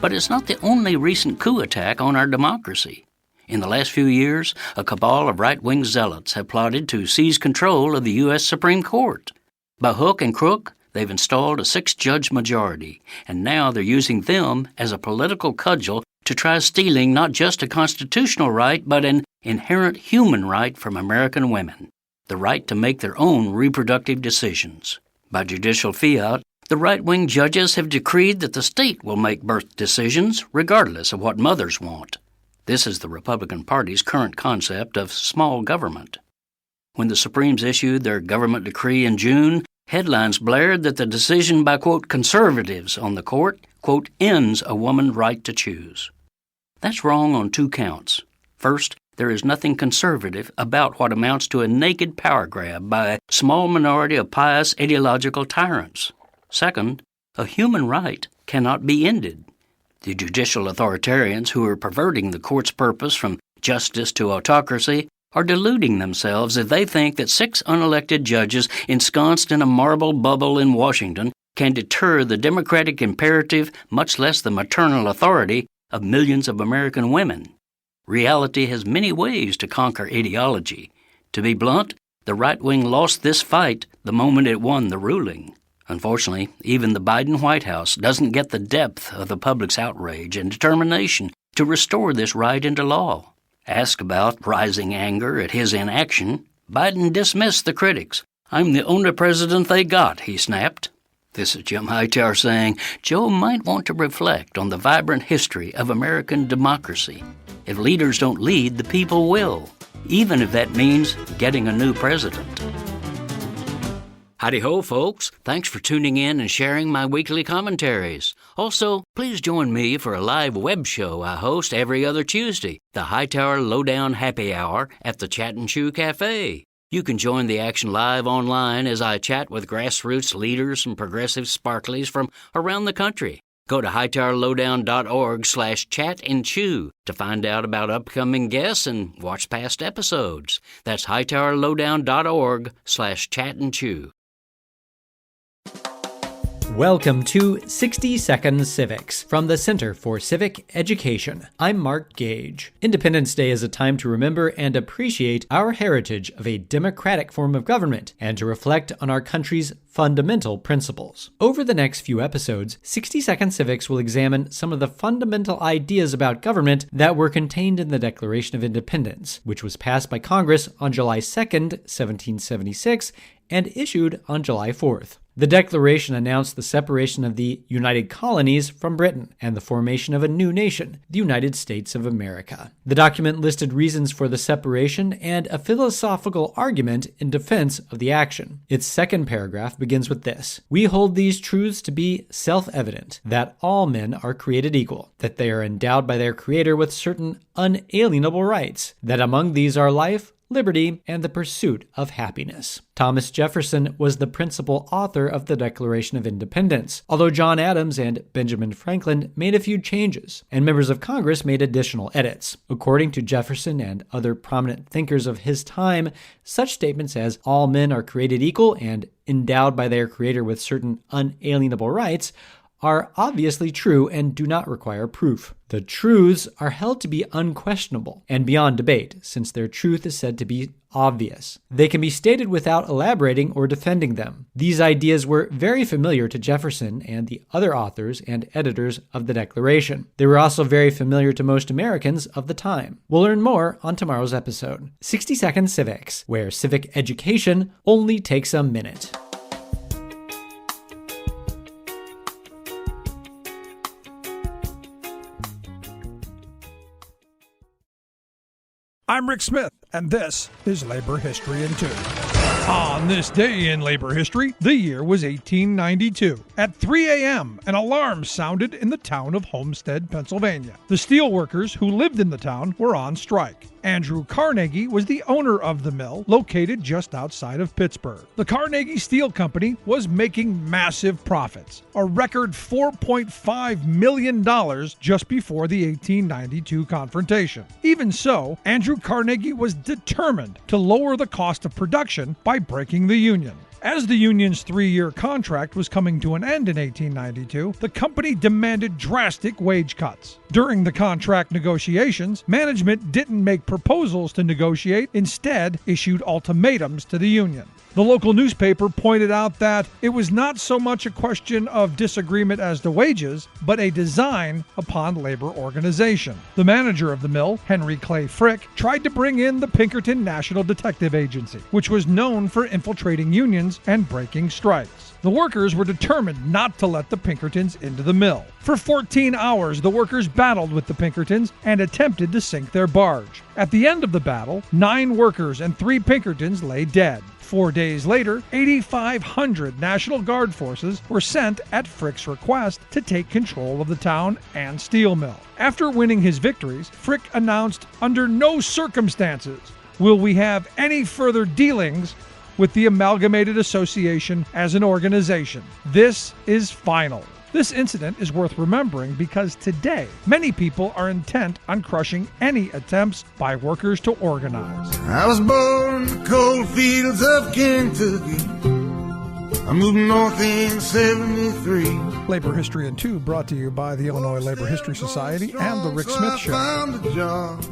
But it's not the only recent coup attack on our democracy. In the last few years, a cabal of right-wing zealots have plotted to seize control of the U.S. Supreme Court. By hook and crook, they've installed a 6-judge majority, and now they're using them as a political cudgel to try stealing not just a constitutional right, but an inherent human right from American women, the right to make their own reproductive decisions. By judicial fiat, the right-wing judges have decreed that the state will make birth decisions regardless of what mothers want. This is the Republican Party's current concept of small government. When the Supremes issued their government decree in June, headlines blared that the decision by, quote, conservatives on the court, quote, ends a woman's right to choose. That's wrong on 2 counts. First, there is nothing conservative about what amounts to a naked power grab by a small minority of pious ideological tyrants. Second, a human right cannot be ended. The judicial authoritarians who are perverting the court's purpose from justice to autocracy are deluding themselves if they think that 6 unelected judges ensconced in a marble bubble in Washington can deter the democratic imperative, much less the maternal authority, of millions of American women. Reality has many ways to conquer ideology. To be blunt, the right wing lost this fight the moment it won the ruling. Unfortunately, even the Biden White House doesn't get the depth of the public's outrage and determination to restore this right into law. Asked about rising anger at his inaction, Biden dismissed the critics. "I'm the only president they got," he snapped. This is Jim Hightower saying Joe might want to reflect on the vibrant history of American democracy. If leaders don't lead, the people will, even if that means getting a new president. Howdy-ho, folks. Thanks for tuning in and sharing my weekly commentaries. Also, please join me for a live web show I host every other Tuesday, the Hightower Lowdown Happy Hour at the Chat and Chew Cafe. You can join the action live online as I chat with grassroots leaders and progressive sparklies from around the country. Go to hightowerlowdown.org/chat-and-chew to find out about upcoming guests and watch past episodes. That's hightowerlowdown.org/chat-and-chew. Welcome to 60 Second Civics from the Center for Civic Education. I'm Mark Gage. Independence Day is a time to remember and appreciate our heritage of a democratic form of government and to reflect on our country's fundamental principles. Over the next few episodes, 60 Second Civics will examine some of the fundamental ideas about government that were contained in the Declaration of Independence, which was passed by Congress on July 2nd, 1776, and issued on July 4th. The Declaration announced the separation of the United Colonies from Britain and the formation of a new nation, the United States of America. The document listed reasons for the separation and a philosophical argument in defense of the action. Its second paragraph begins with this: "We hold these truths to be self-evident, that all men are created equal, that they are endowed by their Creator with certain unalienable rights, that among these are life, liberty, and the pursuit of happiness." Thomas Jefferson was the principal author of the Declaration of Independence, although John Adams and Benjamin Franklin made a few changes, and members of Congress made additional edits. According to Jefferson and other prominent thinkers of his time, such statements as "all men are created equal" and "endowed by their Creator with certain unalienable rights" are obviously true and do not require proof. The truths are held to be unquestionable and beyond debate, since their truth is said to be obvious. They can be stated without elaborating or defending them. These ideas were very familiar to Jefferson and the other authors and editors of the Declaration. They were also very familiar to most Americans of the time. We'll learn more on tomorrow's episode. 60 Second Civics, where civic education only takes a minute. I'm Rick Smith, and this is Labor History in 2. On this day in labor history, the year was 1892. At 3 a.m., an alarm sounded in the town of Homestead, Pennsylvania. The steelworkers who lived in the town were on strike. Andrew Carnegie was the owner of the mill, located just outside of Pittsburgh. The Carnegie Steel Company was making massive profits, a record $4.5 million just before the 1892 confrontation. Even so, Andrew Carnegie was determined to lower the cost of production by breaking the union. As the union's 3-year contract was coming to an end in 1892, the company demanded drastic wage cuts. During the contract negotiations, management didn't make proposals to negotiate, instead issued ultimatums to the union. The local newspaper pointed out that it was not so much a question of disagreement as to wages, but a design upon labor organization. The manager of the mill, Henry Clay Frick, tried to bring in the Pinkerton National Detective Agency, which was known for infiltrating unions and breaking strikes. The workers were determined not to let the Pinkertons into the mill. For 14 hours, the workers battled with the Pinkertons and attempted to sink their barge. At the end of the battle, 9 workers and 3 Pinkertons lay dead. 4 days later, 8,500 National Guard forces were sent at Frick's request to take control of the town and steel mill. After winning his victories, Frick announced, "Under no circumstances will we have any further dealings with the Amalgamated Association as an organization. This is final." This incident is worth remembering because today, many people are intent on crushing any attempts by workers to organize. I was born in the cold fields of Kentucky. I moved north in 73. Labor History in 2 brought to you by the Illinois Labor History Society and The Rick Smith Show. Found a job.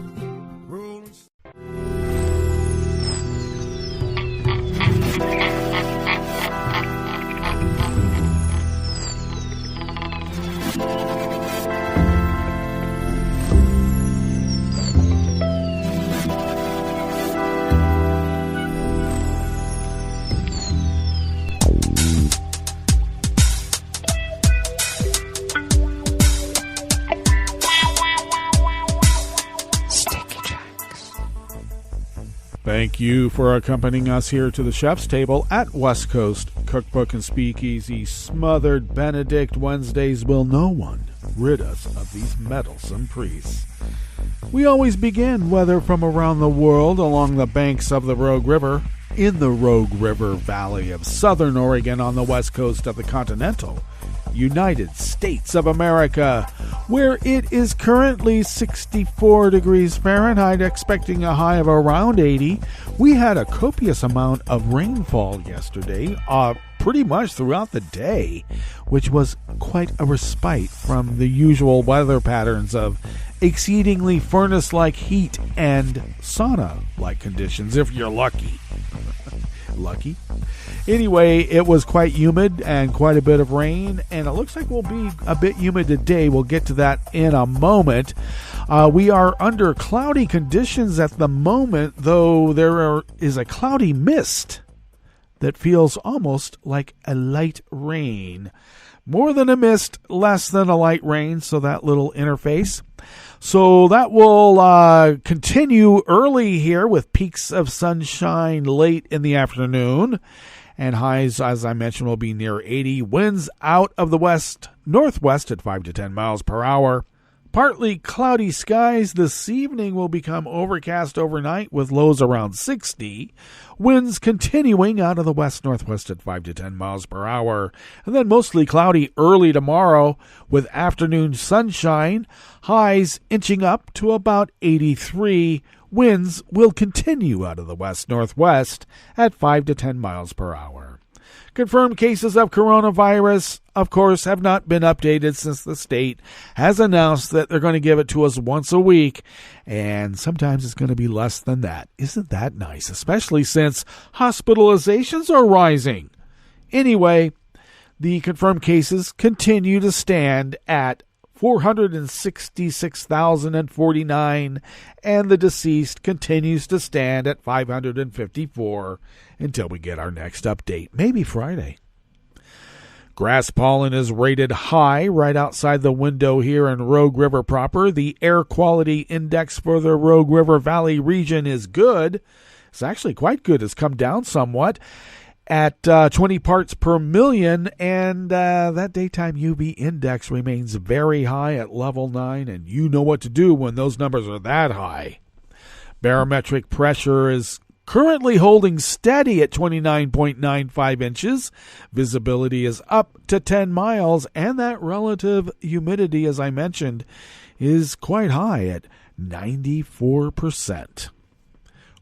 Thank you for accompanying us here to the chef's table at West Coast Cookbook and Speakeasy. Smothered Benedict. Wednesdays will no one rid us of these meddlesome priests. We always begin, whether from around the world, along the banks of the Rogue River, in the Rogue River Valley of southern Oregon on the west coast of the continental United States of America, where it is currently 64 degrees Fahrenheit, expecting a high of around 80. We had a copious amount of rainfall yesterday, pretty much throughout the day, which was quite a respite from the usual weather patterns of exceedingly furnace-like heat and sauna-like conditions, if you're lucky. Lucky? Anyway, it was quite humid and quite a bit of rain, and it looks like we'll be a bit humid today. We'll get to that in a moment. We are under cloudy conditions at the moment, though there is a cloudy mist that feels almost like a light rain. More than a mist, less than a light rain, so that little interface. So that will continue early here with peaks of sunshine late in the afternoon. And highs, as I mentioned, will be near 80. Winds out of the west-northwest at 5 to 10 miles per hour. Partly cloudy skies this evening will become overcast overnight with lows around 60. Winds continuing out of the west-northwest at 5 to 10 miles per hour. And then mostly cloudy early tomorrow with afternoon sunshine. Highs inching up to about 83. Winds will continue out of the west-northwest at 5 to 10 miles per hour. Confirmed cases of coronavirus, of course, have not been updated since the state has announced that they're going to give it to us once a week, and sometimes it's going to be less than that. Isn't that nice? Especially since hospitalizations are rising. Anyway, the confirmed cases continue to stand at 466,049, and the deceased continues to stand at 554 until we get our next update, maybe Friday. Grass pollen is rated high right outside the window here in Rogue River proper. The air quality index for the Rogue River Valley region is good. It's actually quite good. It's come down somewhat at 20 parts per million, and that daytime UV index remains very high at level 9, and you know what to do when those numbers are that high. Barometric pressure is currently holding steady at 29.95 inches. Visibility is up to 10 miles, and that relative humidity, as I mentioned, is quite high at 94%.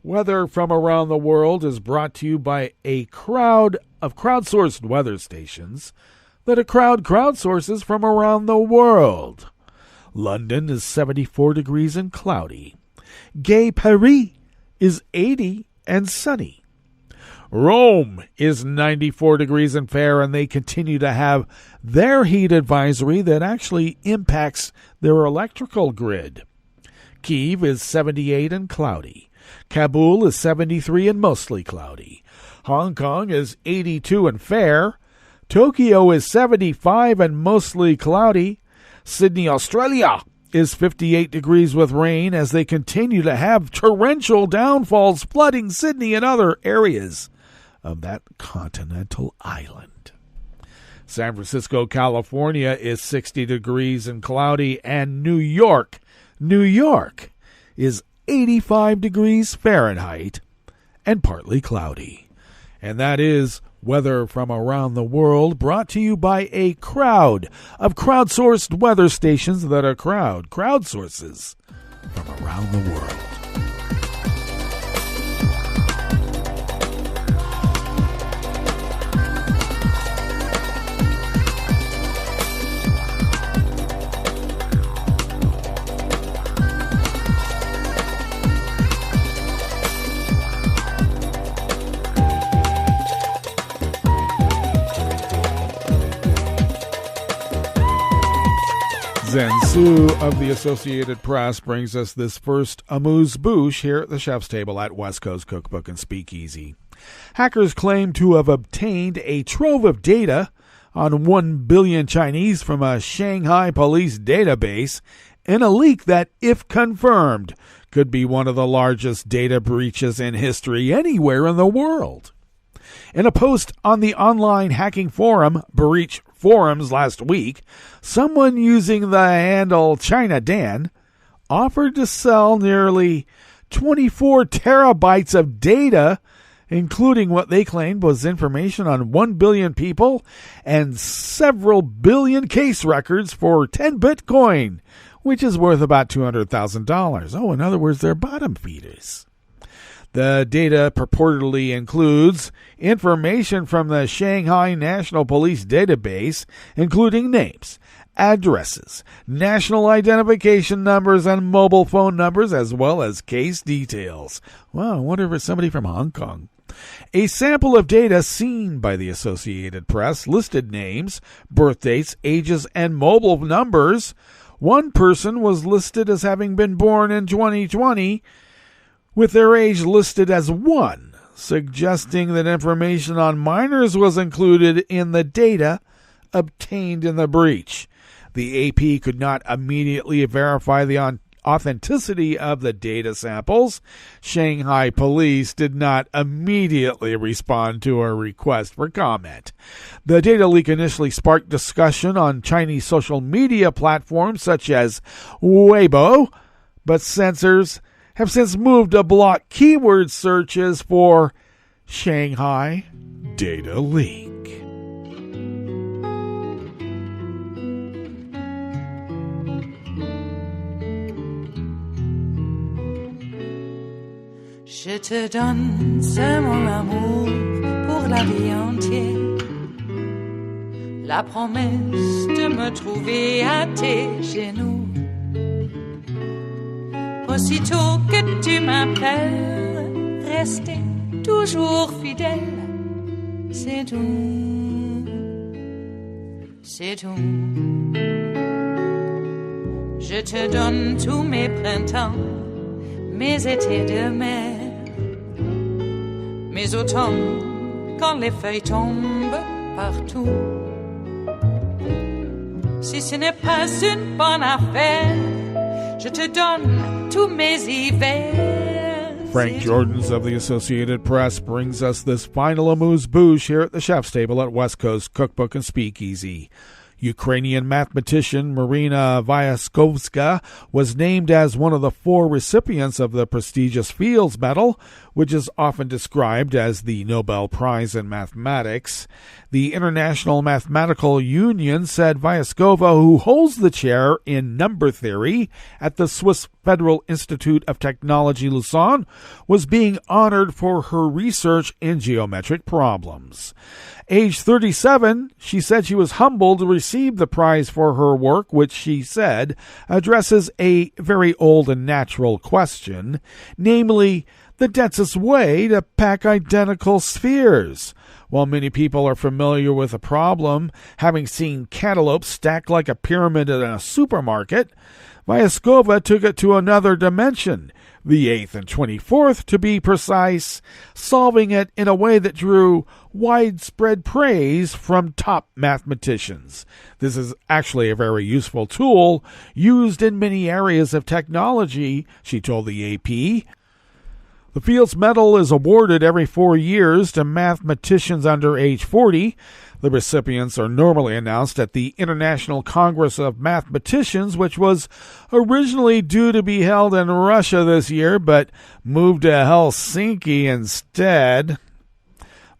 Weather from around the world is brought to you by a crowd of crowdsourced weather stations that a crowd crowdsources from around the world. London is 74 degrees and cloudy. Gay Paris is 80 and sunny. Rome is 94 degrees and fair, and they continue to have their heat advisory that actually impacts their electrical grid. Kyiv is 78 and cloudy. Kabul is 73 and mostly cloudy. Hong Kong is 82 and fair. Tokyo is 75 and mostly cloudy. Sydney, Australia is 58 degrees with rain as they continue to have torrential downfalls flooding Sydney and other areas of that continental island. San Francisco, California is 60 degrees and cloudy, and New York is 85 degrees Fahrenheit and partly cloudy. And that is weather from around the world, brought to you by a crowd of crowdsourced weather stations that are crowdsources from around the world. Zensu of the Associated Press brings us this first amuse-bouche here at the chef's table at West Coast Cookbook and Speakeasy. Hackers claim to have obtained a trove of data on 1 billion Chinese from a Shanghai police database in a leak that, if confirmed, could be one of the largest data breaches in history anywhere in the world. In a post on the online hacking forum Breach Forums last week, someone using the handle China Dan offered to sell nearly 24 terabytes of data, including what they claimed was information on 1 billion people and several billion case records for 10 Bitcoin, which is worth about $200,000. Oh, in other words, they're bottom feeders. The data purportedly includes information from the Shanghai National Police database, including names, addresses, national identification numbers, and mobile phone numbers, as well as case details. Wow, I wonder if it's somebody from Hong Kong. A sample of data seen by the Associated Press listed names, birthdates, ages, and mobile numbers. One person was listed as having been born in 2020, with their age listed as 1, suggesting that information on minors was included in the data obtained in the breach. The AP could not immediately verify the authenticity of the data samples. Shanghai police did not immediately respond to a request for comment. The data leak initially sparked discussion on Chinese social media platforms such as Weibo, but censors have since moved to block keyword searches for Shanghai data leak. Je te donne ce mon amour pour la vie entière, la promesse de me trouver à tes genoux. Aussitôt que tu m'appelles, rester toujours fidèle, c'est tout, c'est tout. Je te donne tous mes printemps, mes étés de mer, mes automnes quand les feuilles tombent partout. Si ce n'est pas une bonne affaire, je te donne tous mes hivers. Frank Jordans of the Associated Press brings us this final amuse-bouche here at the chef's table at West Coast Cookbook and Speakeasy. Ukrainian mathematician Maryna Viazovska was named as one of the 4 recipients of the prestigious Fields Medal, which is often described as the Nobel Prize in Mathematics. The International Mathematical Union said Viazovska, who holds the chair in number theory at the Swiss Federal Institute of Technology Lausanne, was being honored for her research in geometric problems. Age 37, she said she was humbled to receive the prize for her work, which she said addresses a very old and natural question, namely the densest way to pack identical spheres. While many people are familiar with the problem, having seen cantaloupes stacked like a pyramid in a supermarket, Viazovska took it to another dimension, the 8th and 24th to be precise, solving it in a way that drew widespread praise from top mathematicians. This is actually a very useful tool used in many areas of technology, she told the AP. The Fields Medal is awarded every 4 years to mathematicians under age 40. The recipients are normally announced at the International Congress of Mathematicians, which was originally due to be held in Russia this year, but moved to Helsinki instead.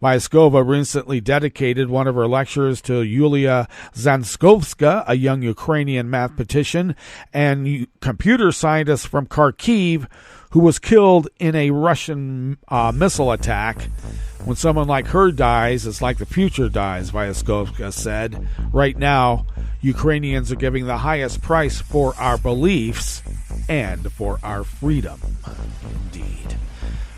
Viazovska recently dedicated one of her lectures to Yulia Zanskovska, a young Ukrainian mathematician and computer scientist from Kharkiv, who was killed in a Russian missile attack. When someone like her dies, it's like the future dies, Viazovska said. Right now, Ukrainians are giving the highest price for our beliefs and for our freedom. Indeed.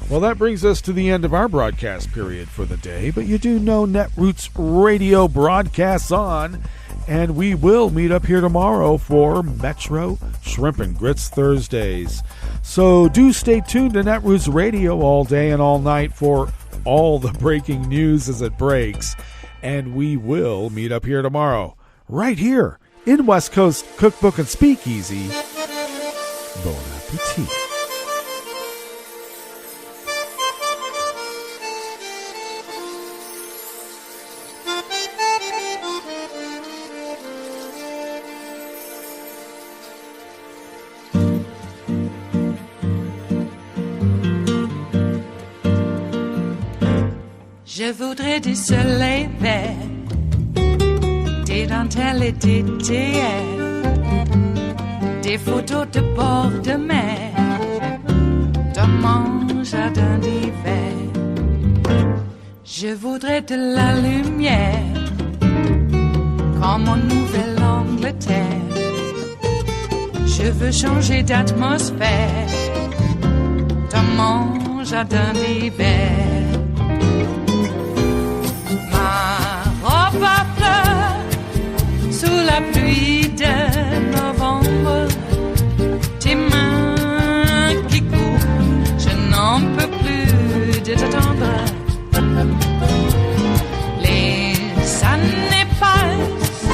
Well, that brings us to the end of our broadcast period for the day, but you do know Netroots Radio broadcasts on, and we will meet up here tomorrow for Metro Shrimp and Grits Thursdays. So do stay tuned to Netroots Radio all day and all night for all the breaking news as it breaks, and we will meet up here tomorrow, right here in West Coast Cookbook and Speakeasy. Bon appetit. Je voudrais du soleil vert, des dentelles et des théâtres, des photos de bord de mer, dans mon jardin d'hiver. Je voudrais de la lumière, comme en Nouvelle-Angleterre. Je veux changer d'atmosphère, dans mon jardin d'hiver. À fleurs, sous la pluie de novembre, tes mains qui courent, je n'en peux plus de t'attendre. Les années passent,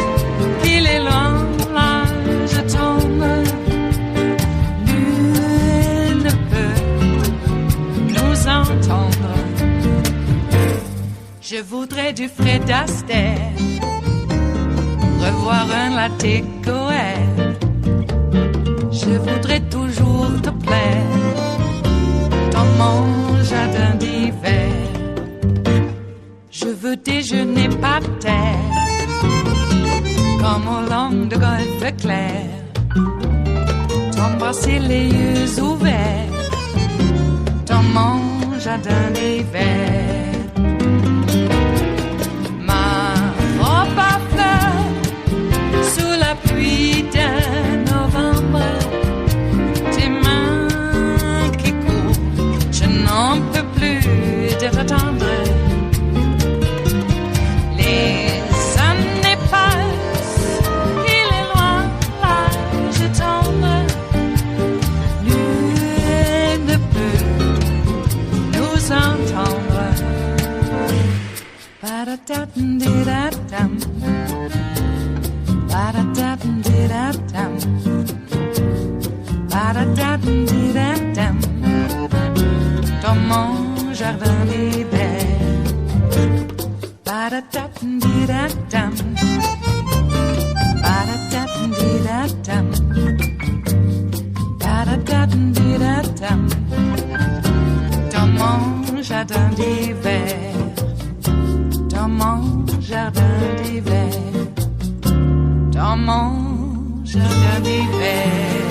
il est loin, là je tombe. Nul ne peut nous entendre. Je voudrais du Fred Astaire, revoir un latte coeur. Je voudrais toujours te plaire dans mon jardin d'hiver. Je veux déjeuner par terre, comme au long de golfe clair. T'embrasser les yeux ouverts dans mon jardin d'hiver. Pluie de novembre, tes mains qui courent, je n'en peux plus de t'attendre. Les années passent, il est loin, là je tombe. Nul ne peut nous entendre. Ba-da-da-dum-di-da-dum. Ba-da-da-dum-di-da-dum. Ba-da-da-dum-di-da-dum. Dans mon jardin d'hiver. Ba-da-da-dum-di-da-dum. Ba-da-da-dum-di-da-dum. Ba-da-da-dum-di-da-dum. Dans mon jardin d'hiver. Dans mon jardin d'hiver. Dans mon jardin d'hiver.